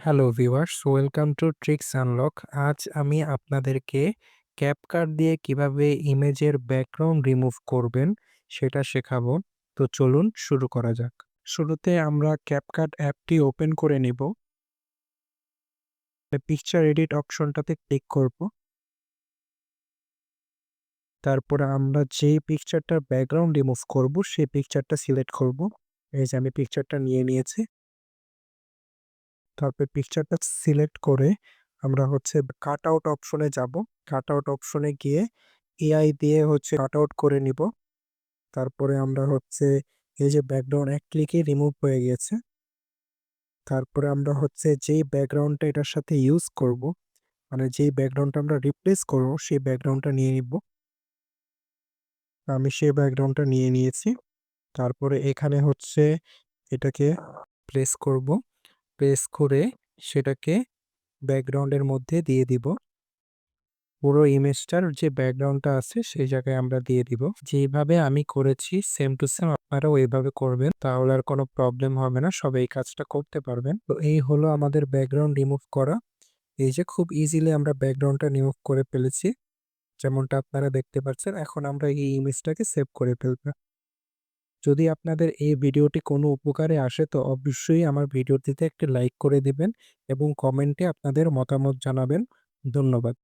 Hello viewers, welcome to tricks unlock. আজ আমি আপনাদেরকে ক্যাপকাট দিয়ে কিভাবে ইমেজের ব্যাকগ্রাউন্ড রিমুভ করবেন সেটা শেখাবো। তো চলুন শুরু করা যাক। শুরুতে আমরা ক্যাপকাট অ্যাপটি ওপেন করে নিব। পিকচার এডিট অপশনটাতে ক্লিক করব। তারপরে আমরা যেই পিকচারটার ব্যাকগ্রাউন্ড রিমুভ করব সেই পিকচারটা সিলেক্ট করব। এই যে আমি পিকচারটা নিয়ে নিয়েছি। তারপর পিকচারটা সিলেক্ট করে আমরা কাট আউট অপশনে যাব। কাট আউট অপশনে গিয়ে এআই দিয়ে কাট আউট করে নিব। তারপরে আমরা এই যে ব্যাকগ্রাউন্ড এক ক্লিকে রিমুভ হয়ে গিয়েছে। তারপরে আমরা যেই ব্যাকগ্রাউন্ডটা এটার সাথে ইউজ করব, মানে যেই ব্যাকগ্রাউন্ডটা আমরা রিপ্লেস করব সেই ব্যাকগ্রাউন্ডটা নিয়ে নিব। আমি সেই ব্যাকগ্রাউন্ডটা নিয়ে নিয়েছি। তারপরে এখানে এটাকে প্লেস করব। প্রেস করে সেটাকে ব্যাকগ্রাউন্ডের মধ্যে দিয়ে দিব। পুরো ইমেজটার যে ব্যাকগ্রাউন্ডটা আছে সেই জায়গায় আমরা দিয়ে দিব। যেইভাবে আমি করেছি সেম টু সেম আপনারাও এইভাবে করবেন, তাহলে আর কোনো প্রবলেম হবে না, সবাই এই কাজটা করতে পারবেন। তো এই হলো আমাদের ব্যাকগ্রাউন্ড রিমুভ করা। এই যে খুব ইজিলি আমরা ব্যাকগ্রাউন্ডটা রিমুভ করে ফেলেছি, যেমনটা আপনারা দেখতে পাচ্ছেন। এখন আমরা এই ইমেজটাকে সেভ করে ফেলবো। যদি আপনাদের এই ভিডিওটি কোনো উপকারে আসে তো অবশ্যই আমার ভিডিওটিতে একটি লাইক করে দিবেন এবং কমেন্টে আপনাদের মতামত জানাবেন। ধন্যবাদ।